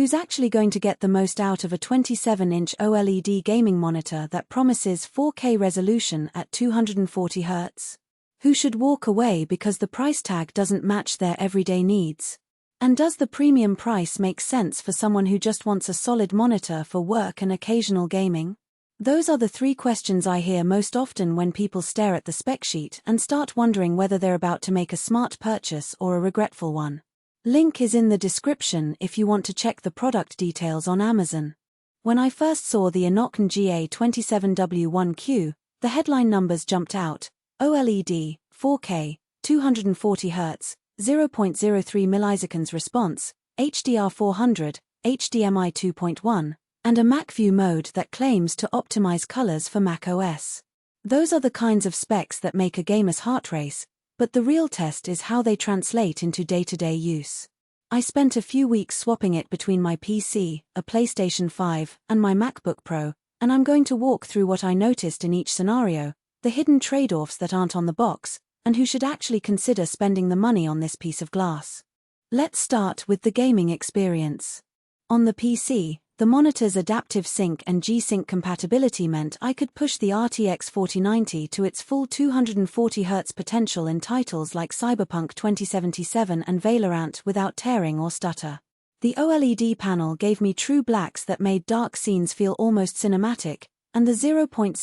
Who's actually going to get the most out of a 27-inch OLED gaming monitor that promises 4K resolution at 240 Hz? Who should walk away because the price tag doesn't match their everyday needs? And does the premium price make sense for someone who just wants a solid monitor for work and occasional gaming? Those are the three questions I hear most often when people stare at the spec sheet and start wondering whether they're about to make a smart purchase or a regretful one. Link is in the description if you want to check the product details on Amazon. When I first saw the INNOCN GA27W1Q, the headline numbers jumped out: OLED, 4K, 240 Hz, 0.03 milliseconds response, HDR 400, HDMI 2.1, and a MacView mode that claims to optimize colors for macOS. Those are the kinds of specs that make a gamer's heart race, but the real test is how they translate into day-to-day use. I spent a few weeks swapping it between my PC, a PlayStation 5, and my MacBook Pro, and I'm going to walk through what I noticed in each scenario, the hidden trade-offs that aren't on the box, and who should actually consider spending the money on this piece of glass. Let's start with the gaming experience. On the PC, the monitor's adaptive sync and G-Sync compatibility meant I could push the RTX 4090 to its full 240 Hz potential in titles like Cyberpunk 2077 and Valorant without tearing or stutter. The OLED panel gave me true blacks that made dark scenes feel almost cinematic, and the 0.03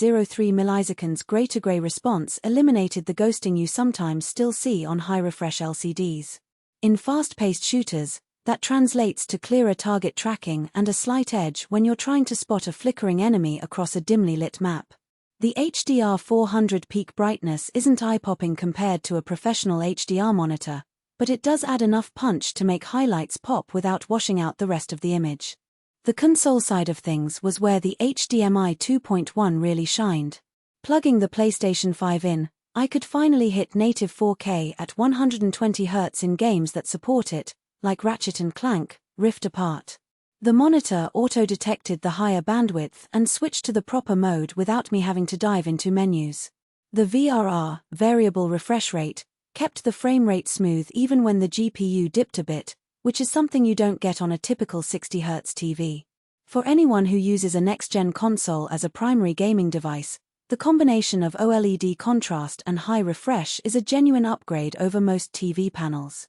milliseconds gray-to-gray response eliminated the ghosting you sometimes still see on high-refresh LCDs. In fast-paced shooters, that translates to clearer target tracking and a slight edge when you're trying to spot a flickering enemy across a dimly lit map. The HDR 400 peak brightness isn't eye-popping compared to a professional HDR monitor, but it does add enough punch to make highlights pop without washing out the rest of the image. The console side of things was where the HDMI 2.1 really shined. Plugging the PlayStation 5 in, I could finally hit native 4K at 120 Hz in games that support it, like Ratchet & Clank, Rift Apart. The monitor auto-detected the higher bandwidth and switched to the proper mode without me having to dive into menus. The VRR, variable refresh rate, kept the frame rate smooth even when the GPU dipped a bit, which is something you don't get on a typical 60 Hz TV. For anyone who uses a next-gen console as a primary gaming device, the combination of OLED contrast and high refresh is a genuine upgrade over most TV panels.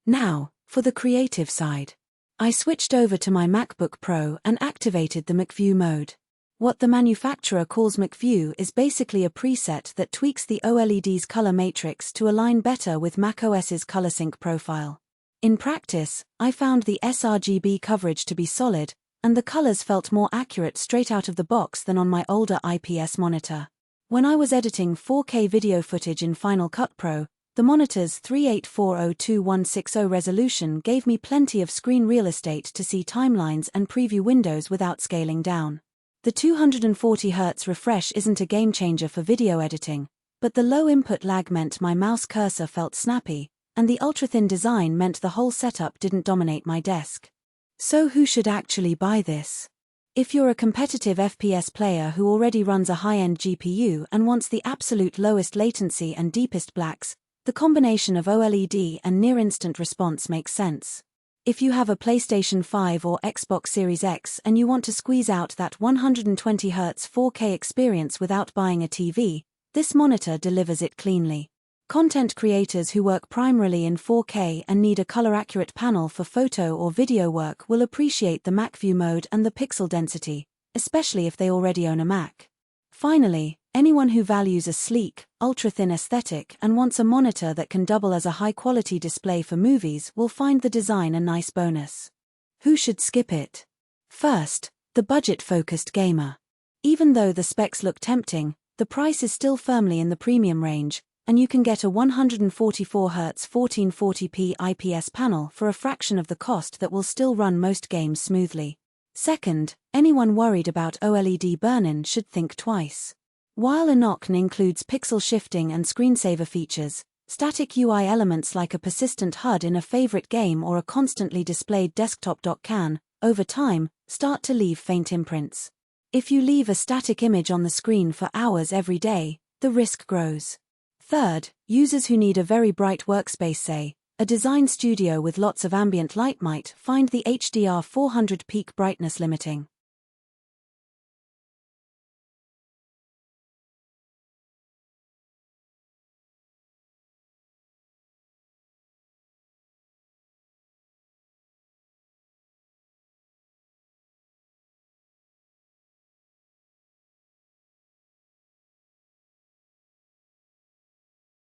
Now, for the creative side. I switched over to my MacBook Pro and activated the MacView mode. What the manufacturer calls MacView is basically a preset that tweaks the OLED's color matrix to align better with macOS's color sync profile. In practice, I found the sRGB coverage to be solid, and the colors felt more accurate straight out of the box than on my older IPS monitor. When I was editing 4K video footage in Final Cut Pro, the monitor's 3840x2160 resolution gave me plenty of screen real estate to see timelines and preview windows without scaling down. The 240 Hz refresh isn't a game changer for video editing, but the low input lag meant my mouse cursor felt snappy, and the ultra-thin design meant the whole setup didn't dominate my desk. So who should actually buy this? If you're a competitive FPS player who already runs a high-end GPU and wants the absolute lowest latency and deepest blacks, the combination of OLED and near-instant response makes sense. If you have a PlayStation 5 or Xbox Series X and you want to squeeze out that 120 Hz 4K experience without buying a TV, this monitor delivers it cleanly. Content creators who work primarily in 4K and need a color-accurate panel for photo or video work will appreciate the MacView mode and the pixel density, especially if they already own a Mac. Finally, anyone who values a sleek, ultra-thin aesthetic and wants a monitor that can double as a high-quality display for movies will find the design a nice bonus. Who should skip it? First, the budget-focused gamer. Even though the specs look tempting, the price is still firmly in the premium range, and you can get a 144 Hz 1440p IPS panel for a fraction of the cost that will still run most games smoothly. Second, anyone worried about OLED burn-in should think twice. While INNOCN includes pixel shifting and screensaver features, static UI elements like a persistent HUD in a favorite game or a constantly displayed desktop dock can, over time, start to leave faint imprints. If you leave a static image on the screen for hours every day, the risk grows. Third, users who need a very bright workspace, say, A design studio with lots of ambient light might find the HDR 400 peak brightness limiting.